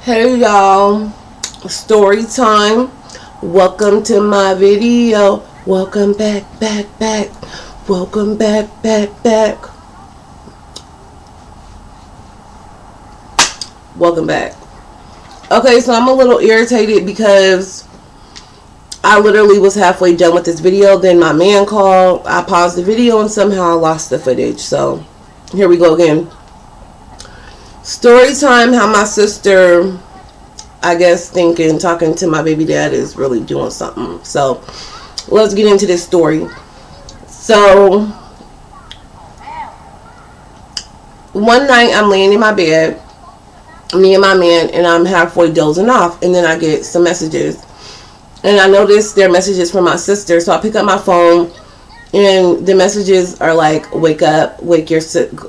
Hey y'all, story time. Welcome to my video. Welcome back. Welcome back. Welcome back. Okay, so I'm a little irritated because I literally was halfway done with this video. Then my man called. I paused the video and somehow I lost the footage. So here we go again. Story time, how my sister, I guess, talking to my baby dad is really doing something. So let's get into this story. So one night I'm laying in my bed, me and my man, and I'm halfway dozing off, and then I get some messages, and I notice they're messages from my sister. So I pick up my phone, and the messages are like, wake up, wake your sister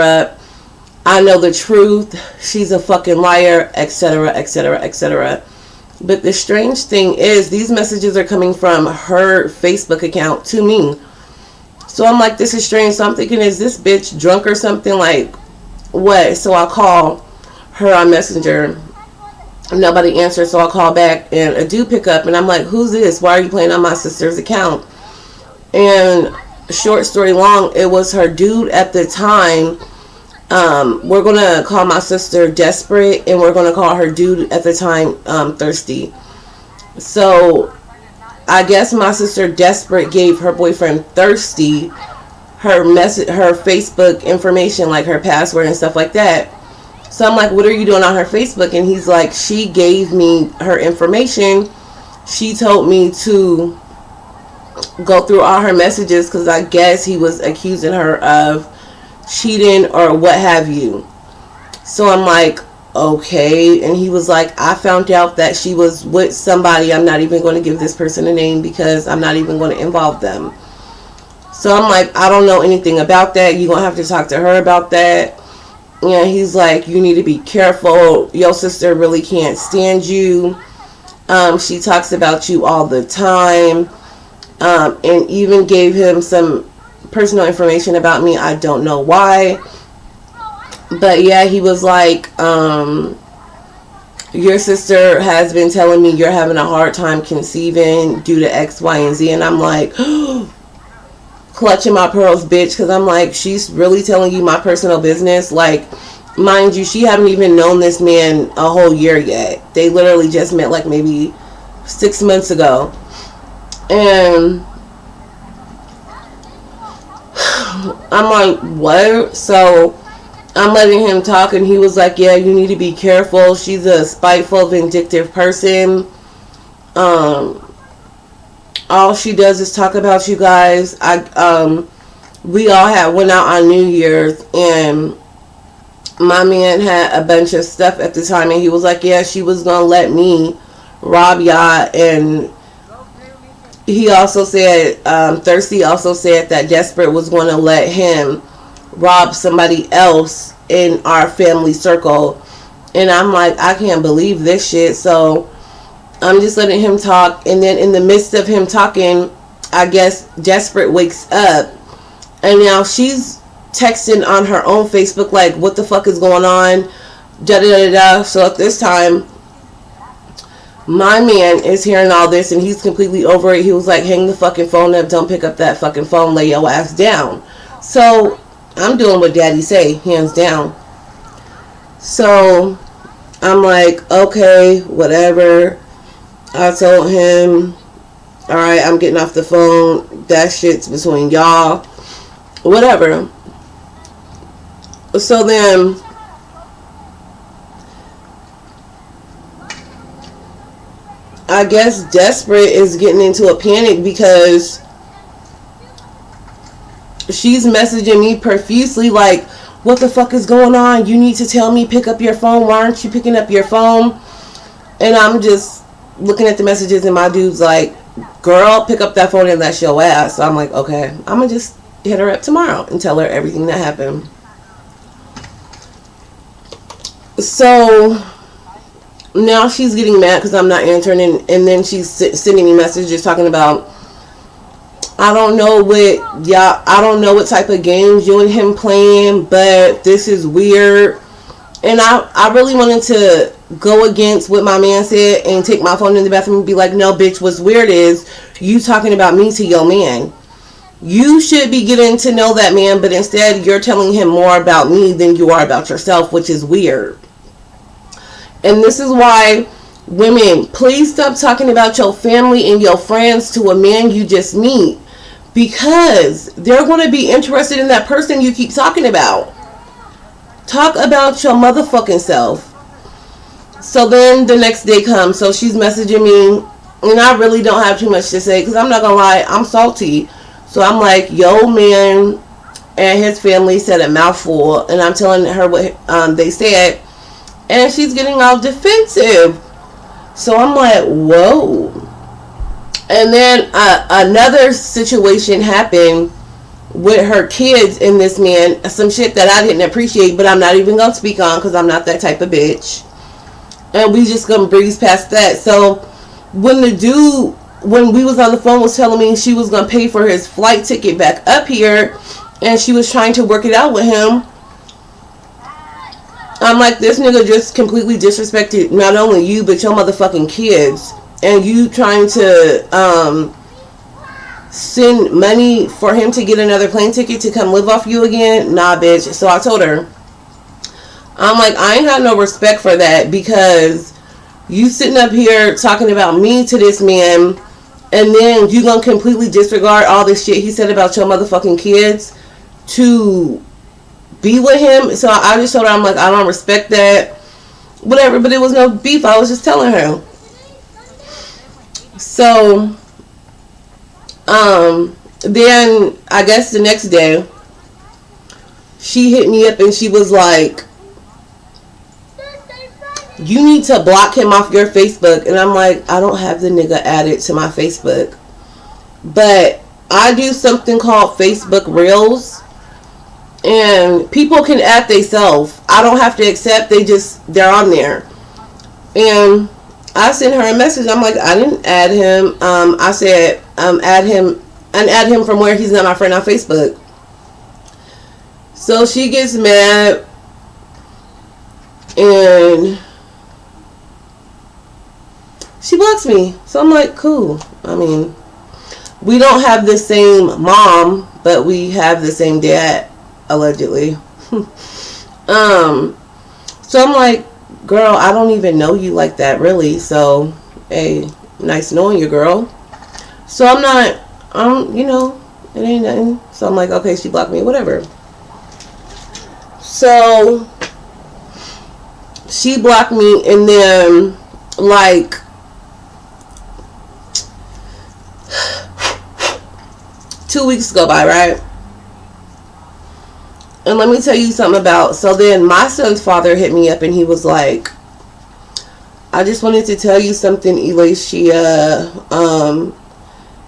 up. I know the truth. She's a fucking liar, etc., etc., etc. But the strange thing is, these messages are coming from her Facebook account to me. So I'm like, this is strange. So I'm thinking, is this bitch drunk or something? Like, what? So I call her on Messenger. Nobody answers. So I call back, and I do pick up, and I'm like, who's this? Why are you playing on my sister's account? And short story long, it was her dude at the time. We're going to call my sister Desperate, and we're going to call her dude at the time Thirsty. So I guess my sister Desperate gave her boyfriend Thirsty her Facebook information, like her password and stuff like that. So I'm like, what are you doing on her Facebook? And he's like, she gave me her information. She told me to go through all her messages because I guess he was accusing her of cheating or what have you. So I'm like, okay. And he was like, I found out that she was with somebody. I'm not even going to give this person a name because I'm not even going to involve them. So I'm like, I don't know anything about that. You're going to have to talk to her about that. And he's like, you need to be careful. Your sister really can't stand you. She talks about you all the time. And even gave him some personal information about me. I don't know why, but yeah, he was like, your sister has been telling me you're having a hard time conceiving due to X, Y, and Z. And I'm like, clutching my pearls, bitch, because I'm like, she's really telling you my personal business. Like, mind you, she haven't even known this man a whole year yet. They literally just met like maybe 6 months ago. And I'm like, what? So I'm letting him talk, and he was like, yeah, you need to be careful. She's a spiteful, vindictive person. All she does is talk about you guys. We all went out on New Year's, and my man had a bunch of stuff at the time, and he was like, yeah, she was gonna let me rob y'all. And he also said, Thirsty also said that Desperate was going to let him rob somebody else in our family circle. And I'm like, I can't believe this shit. So I'm just letting him talk. And then in the midst of him talking, I guess Desperate wakes up. And now she's texting on her own Facebook like, what the fuck is going on? Da da da da. So at this time, my man is hearing all this, and he's completely over it. He was like, hang the fucking phone up. Don't pick up that fucking phone. Lay your ass down. So I'm doing what daddy say, hands down. So I'm like, okay, whatever. I told him, alright, I'm getting off the phone. That shit's between y'all. Whatever. So then I guess Desperate is getting into a panic because she's messaging me profusely like, what the fuck is going on? You need to tell me, pick up your phone. Why aren't you picking up your phone? And I'm just looking at the messages, and my dude's like, girl, pick up that phone and that's your ass. So I'm like, okay, I'm gonna just hit her up tomorrow and tell her everything that happened. So now she's getting mad because I'm not answering, and then she's sending me messages talking about, I don't know what type of games you and him playing, but this is weird. And I really wanted to go against what my man said and take my phone in the bathroom and be like, no, bitch, what's weird is you talking about me to your man. You should be getting to know that man, but instead you're telling him more about me than you are about yourself, which is weird. And this is why, women, please stop talking about your family and your friends to a man you just meet, because they're going to be interested in that person you keep talking about. Talk about your motherfucking self. So then the next day comes, so she's messaging me, and I really don't have too much to say, because I'm not going to lie, I'm salty. So I'm like, yo, man and his family said a mouthful, and I'm telling her what they said, and she's getting all defensive. So I'm like, whoa. And then another situation happened with her kids and this man, some shit that I didn't appreciate, but I'm not even going to speak on because I'm not that type of bitch. And we just going to breeze past that. So when the dude, when we was on the phone, was telling me she was going to pay for his flight ticket back up here, and she was trying to work it out with him, I'm like, this nigga just completely disrespected not only you, but your motherfucking kids. And you trying to send money for him to get another plane ticket to come live off you again? Nah, bitch. So I told her, I'm like, I ain't got no respect for that, because you sitting up here talking about me to this man, and then you gonna completely disregard all this shit he said about your motherfucking kids to be with him. So I just told her, I'm like, I don't respect that, whatever. But it was no beef, I was just telling her. So then I guess the next day she hit me up and she was like, you need to block him off your Facebook. And I'm like, I don't have the nigga added to my Facebook, but I do something called Facebook Reels, and people can add themselves. I don't have to accept, they're on there. And I sent her a message. I'm like, I didn't add him. I said, add him from where he's not my friend on Facebook. So she gets mad, and she blocks me. So I'm like, cool. I mean, we don't have the same mom, but we have the same dad, allegedly. So I'm like, girl, I don't even know you like that, really. So, hey, nice knowing you, girl. So I'm not, it ain't nothing. So I'm like, okay, she blocked me, whatever. So she blocked me, and then, like, two weeks go by, right? And let me tell you something about, so then my son's father hit me up, and he was like, I just wanted to tell you something, Elacia.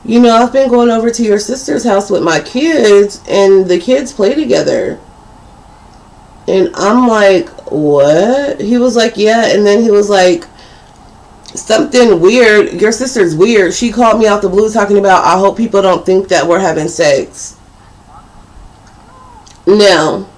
I've been going over to your sister's house with my kids, and the kids play together. And I'm like, what? He was like, yeah. And then he was like, something weird. Your sister's weird. She called me out the blue talking about, I hope people don't think that we're having sex. Now,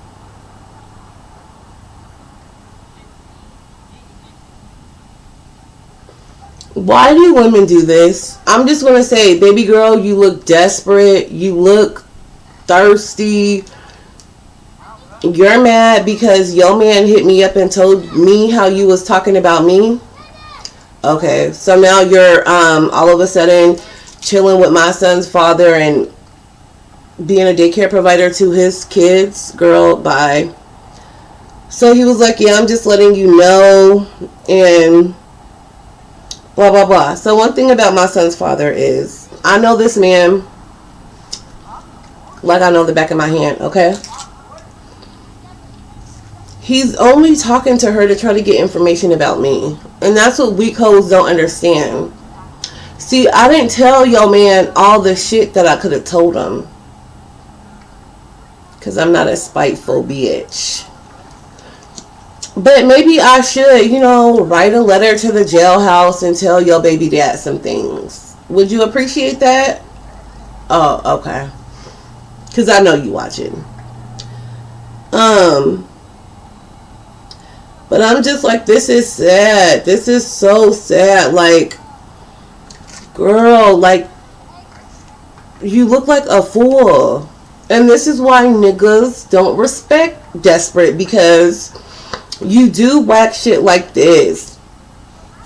why do women do this? I'm just going to say, baby girl, you look desperate. You look thirsty. You're mad because your man hit me up and told me how you was talking about me. Okay, so now you're all of a sudden chilling with my son's father and being a daycare provider to his kids. Girl, bye. So he was like, yeah, I'm just letting you know, and blah, blah, blah. So one thing about my son's father is, I know this man like I know the back of my hand, okay? He's only talking to her to try to get information about me. And that's what weak hoes don't understand. See, I didn't tell your man all the shit that I could have told him, because I'm not a spiteful bitch. But maybe I should, write a letter to the jailhouse and tell your baby dad some things. Would you appreciate that? Oh, okay. Because I know you watching. But I'm just like, this is sad. This is so sad. Like, girl, like, you look like a fool. And this is why niggas don't respect Desperate, because you do whack shit like this.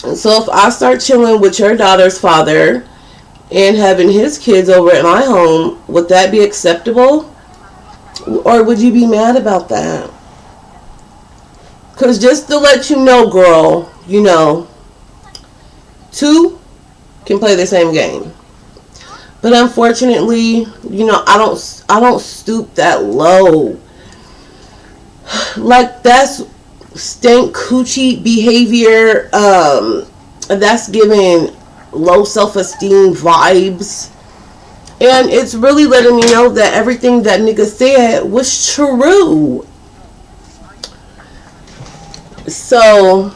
And so if I start chilling with your daughter's father and having his kids over at my home, would that be acceptable? Or would you be mad about that? Because just to let you know, girl, you know, two can play the same game. But unfortunately, you know, I don't stoop that low. Like, that's stank coochie behavior. That's giving low self-esteem vibes. And it's really letting me know that everything that nigga said was true. So,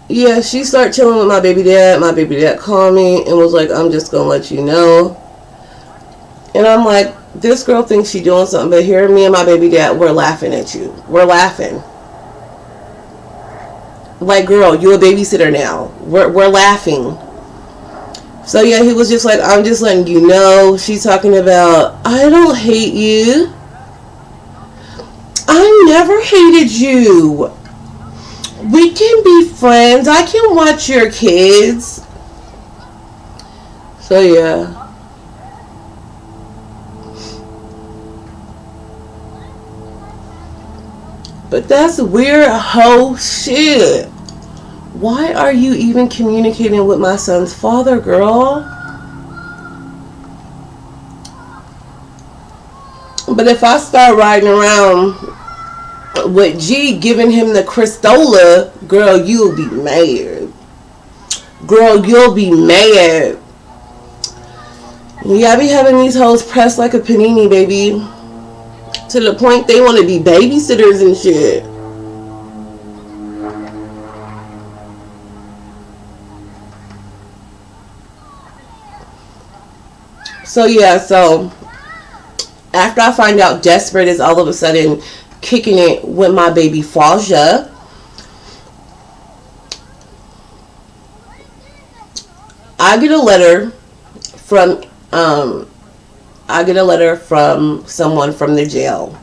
yeah, she started chilling with my baby dad. My baby dad called me and was like, I'm just going to let you know. And I'm like, this girl thinks she doing something, but here me and my baby dad, we're laughing at you. We're laughing. Like, girl, you a babysitter now. We're laughing. So, yeah, he was just like, I'm just letting you know. She's talking about, I don't hate you. I never hated you. We can be friends. I can watch your kids. So, yeah. But that's weird hoe shit. Why are you even communicating with my son's father, girl? But if I start riding around with G giving him the Cristola, girl, you'll be mad. Girl, you'll be mad. Yeah, I be having these hoes pressed like a panini, baby. To the point they want to be babysitters and shit. So, yeah, so after I find out Desperate is all of a sudden kicking it with my baby Faja, I get a letter from someone from the jail.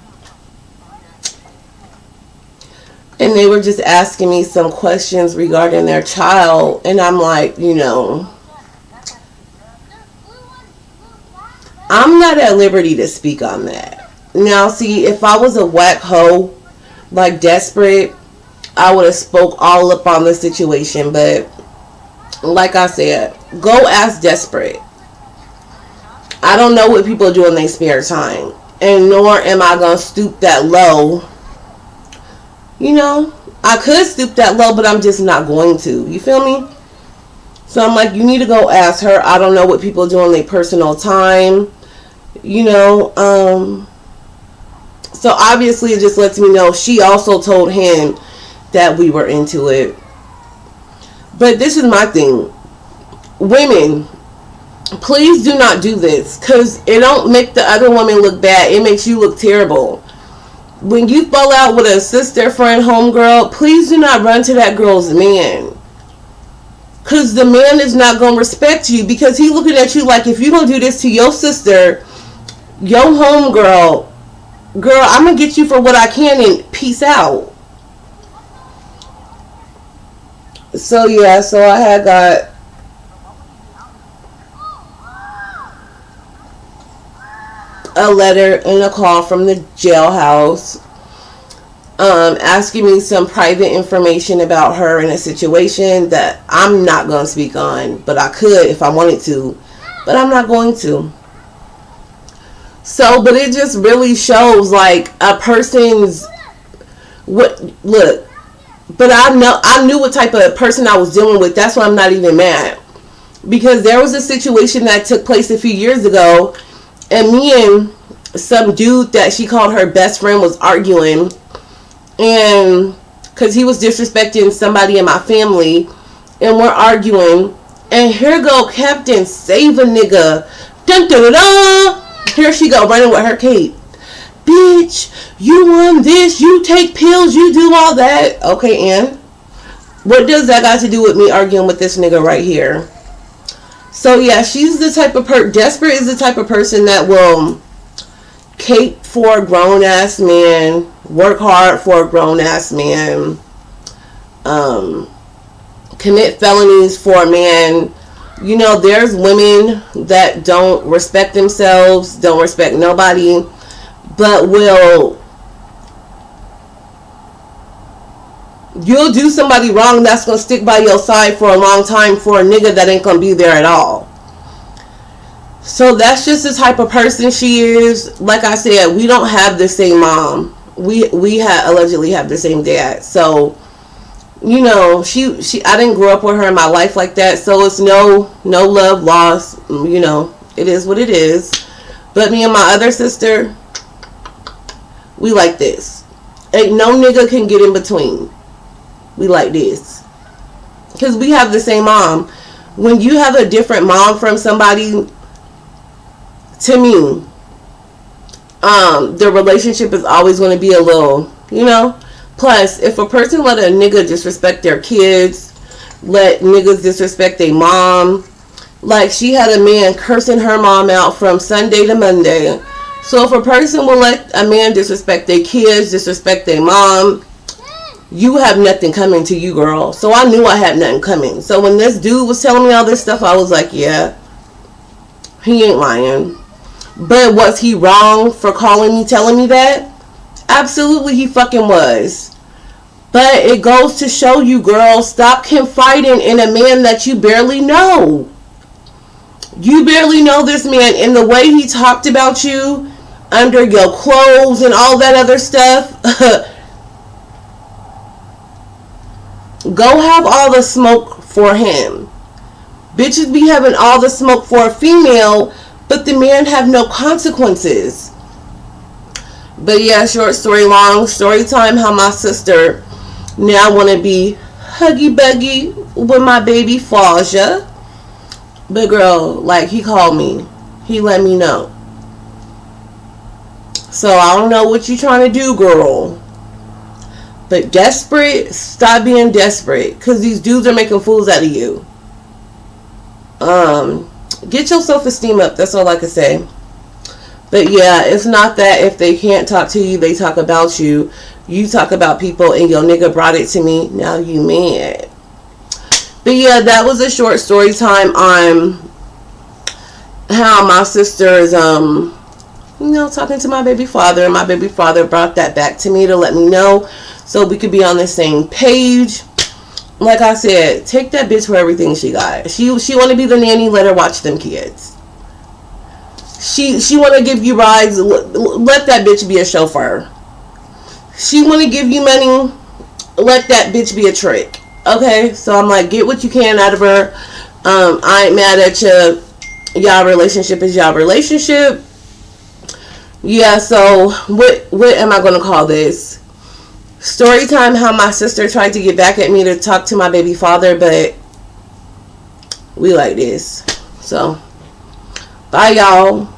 And they were just asking me some questions regarding their child. And I'm like, you know, I'm not at liberty to speak on that. Now, see, if I was a whack hoe, like Desperate, I would have spoke all up on the situation. But like I said, go ask Desperate. I don't know what people do in their spare time. And nor am I going to stoop that low. You know, I could stoop that low, but I'm just not going to. You feel me? So I'm like, you need to go ask her. I don't know what people do in their personal time. You know, so obviously it just lets me know she also told him that we were into it. But this is my thing. Women, please do not do this, because it don't make the other woman look bad. It makes you look terrible. When you fall out with a sister, friend, homegirl, please do not run to that girl's man. Because the man is not going to respect you, because he looking at you like, if you don't do this to your sister, your homegirl, girl, I'm going to get you for what I can and peace out. So, yeah, so I had got a letter and a call from the jailhouse asking me some private information about her in a situation that I'm not going to speak on, but I could if I wanted to, but I'm not going to. So, but it just really shows like a person's look. But I knew what type of person I was dealing with. That's why I'm not even mad, because there was a situation that took place a few years ago, and me and some dude that she called her best friend was arguing, and because he was disrespecting somebody in my family, and we're arguing, and here go Captain Save a Nigga, dun dun dun dun. Here she go running with her cape. bitch, you want this, you take pills, you do all that. Okay, and what does that got to do with me arguing with this nigga right here? So yeah, she's the type of desperate is the type of person that will cape for a grown ass man, work hard for a grown ass man, commit felonies for a man. You know, there's women that don't respect themselves, don't respect nobody, but you'll do somebody wrong that's gonna stick by your side for a long time for a nigga that ain't gonna be there at all. So that's just the type of person she is. Like I said, we don't have the same mom. We allegedly have the same dad. So, you know, she I didn't grow up with her in my life like that. So it's no love lost. You know, it is what it is. But me and my other sister, we like this. Ain't no nigga can get in between. We like this. Because we have the same mom. When you have a different mom from somebody, to me, the relationship is always going to be a little, you know. Plus, if a person let a nigga disrespect their kids, let niggas disrespect their mom, like she had a man cursing her mom out from Sunday to Monday. So if a person will let a man disrespect their kids, disrespect their mom, you have nothing coming to you, girl. So I knew I had nothing coming. So when this dude was telling me all this stuff, I was like, yeah, he ain't lying. But was he wrong for calling me, telling me that? Absolutely he fucking was. But it goes to show you, girl, stop confiding in a man that you barely know. You barely know this man, and the way he talked about you under your clothes and all that other stuff. Go have all the smoke for him. Bitches be having all the smoke for a female, but the man have no consequences. But yeah, short story long, story time how my sister now want to be huggy buggy with my baby Faja. But girl, like, he called me. He let me know. So I don't know what you trying to do, girl. But desperate, stop being desperate. Because these dudes are making fools out of you. Get your self-esteem up. That's all I can say. But yeah, it's not that if they can't talk to you, they talk about you. You talk about people and your nigga brought it to me. Now you mad. But yeah, that was a short story time on how my sister is, talking to my baby father. And my baby father brought that back to me to let me know so we could be on the same page. Like I said, take that bitch for everything she got. She want to be the nanny, let her watch them kids. She want to give you rides, let that bitch be a chauffeur. She want to give you money, let that bitch be a trick. Okay, so I'm like, get what you can out of her. I ain't mad at you. Y'all relationship is y'all relationship. Yeah, so what am I gonna call this? Story time how my sister tried to get back at me to talk to my baby father, but we like this. So bye y'all.